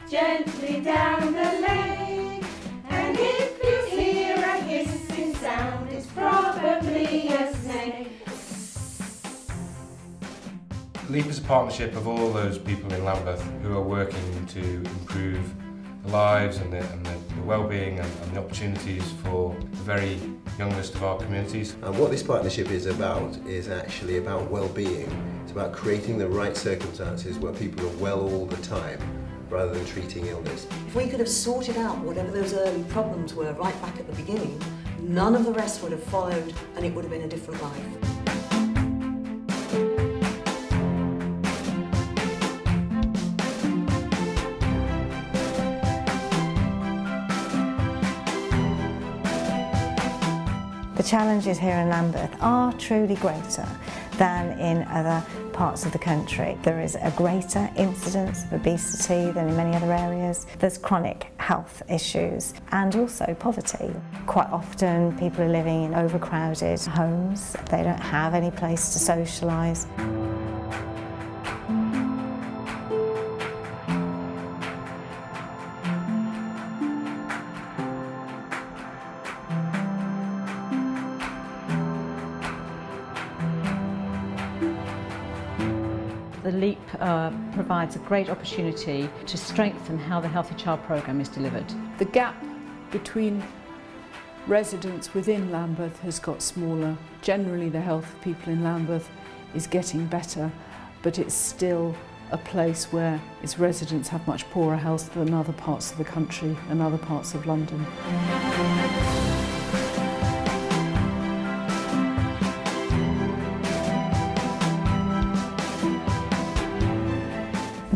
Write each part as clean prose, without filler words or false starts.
Gently down the lane, and if you hear a hissing sound, it's probably a snake. LEAP is a partnership of all those people in Lambeth who are working to improve the lives and the well-being and the opportunities for the very youngest of our communities. And what this partnership is about is actually about well-being. It's about creating the right circumstances where people are well all the time, rather than treating illness. If we could have sorted out whatever those early problems were right back at the beginning, none of the rest would have followed and it would have been a different life. The challenges here in Lambeth are truly greater than in other parts of the country. There is a greater incidence of obesity than in many other areas. There's chronic health issues and also poverty. Quite often people are living in overcrowded homes. They don't have any place to socialise. The LEAP provides a great opportunity to strengthen how the Healthy Child programme is delivered. The gap between residents within Lambeth has got smaller. Generally the health of people in Lambeth is getting better, but it's still a place where its residents have much poorer health than other parts of the country and other parts of London.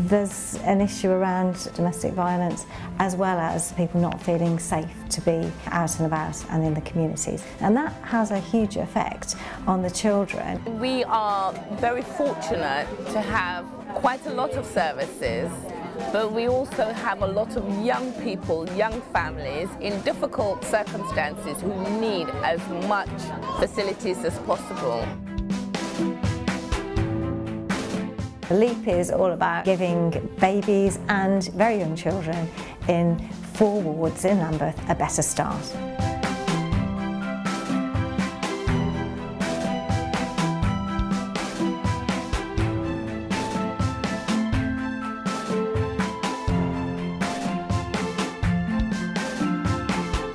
There's an issue around domestic violence as well as people not feeling safe to be out and about and in the communities, and that has a huge effect on the children. We are very fortunate to have quite a lot of services, but we also have a lot of young people, young families in difficult circumstances who need as much facilities as possible. LEAP is all about giving babies and very young children in 4 wards in Lambeth a better start.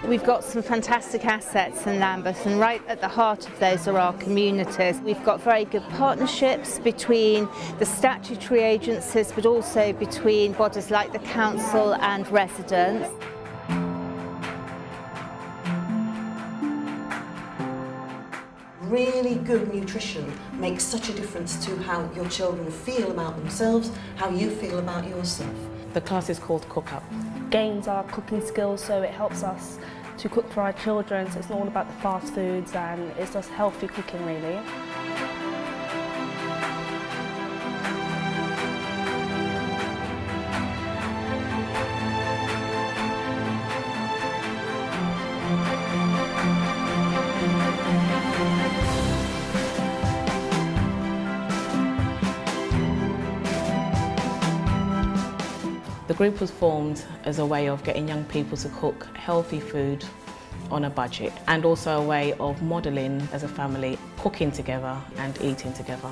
We've got some fantastic assets in Lambeth, and right at the heart of those are our communities. We've got very good partnerships between the statutory agencies, but also between bodies like the council and residents. Really good nutrition makes such a difference to how your children feel about themselves, how you feel about yourself. The class is called Cook Up. Gains our cooking skills, so it helps us to cook for our children, so it's not all about the fast foods, and it's just healthy cooking really. The group was formed as a way of getting young people to cook healthy food on a budget, and also a way of modelling as a family, cooking together and eating together.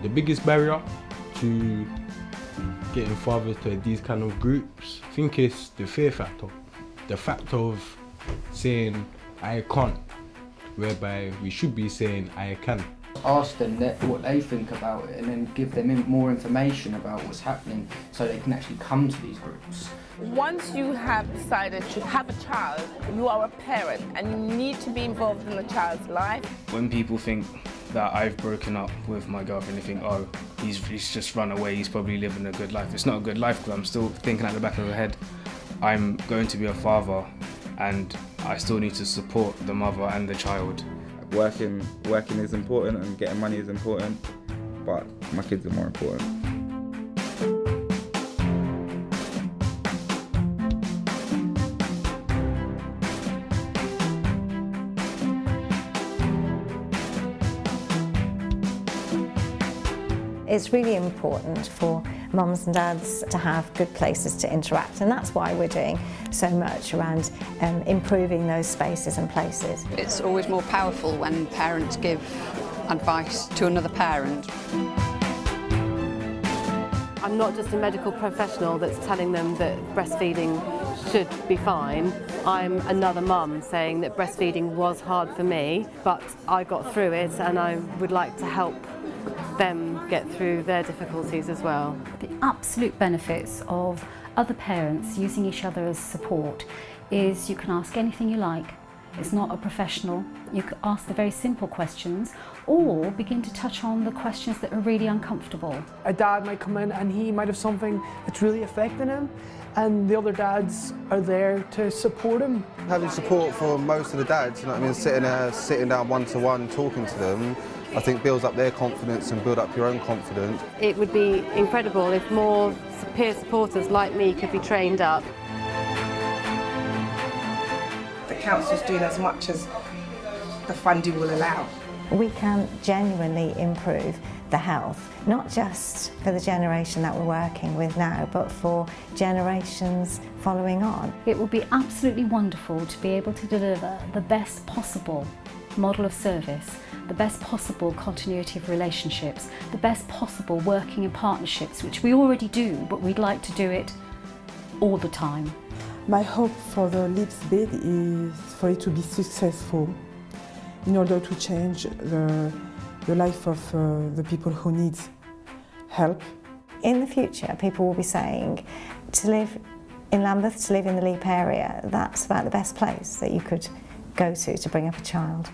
The biggest barrier to getting fathers to these kind of groups, I think it's the fear factor. The fact of saying I can't, whereby we should be saying I can. Ask them what they think about it, and then give them more information about what's happening so they can actually come to these groups. Once you have decided to have a child, you are a parent and you need to be involved in the child's life. When people think that I've broken up with my girlfriend, they think, oh, he's just run away, he's probably living a good life. It's not a good life, because I'm still thinking at the back of my head, I'm going to be a father and I still need to support the mother and the child. Working is important and getting money is important, but my kids are more important. It's really important for mums and dads to have good places to interact, and that's why we're doing so much around improving those spaces and places. It's always more powerful when parents give advice to another parent. I'm not just a medical professional that's telling them that breastfeeding should be fine. I'm another mum saying that breastfeeding was hard for me, but I got through it, and I would like to help them get through their difficulties as well. The absolute benefits of other parents using each other as support is you can ask anything you like. It's not a professional. You can ask the very simple questions or begin to touch on the questions that are really uncomfortable. A dad might come in and he might have something that's really affecting him, and the other dads are there to support him. Having support for most of the dads, you know what I mean, sitting down one-to-one, talking to them, I think builds up their confidence and build up your own confidence. It would be incredible if more peer supporters like me could be trained up. The council's doing as much as the funding will allow. We can genuinely improve the health, not just for the generation that we're working with now, but for generations following on. It would be absolutely wonderful to be able to deliver the best possible model of service, the best possible continuity of relationships, the best possible working in partnerships, which we already do, but we'd like to do it all the time. My hope for the LEAP's bid is for it to be successful in order to change the life of the people who need help. In the future, people will be saying to live in Lambeth, to live in the LEAP area, that's about the best place that you could go to bring up a child.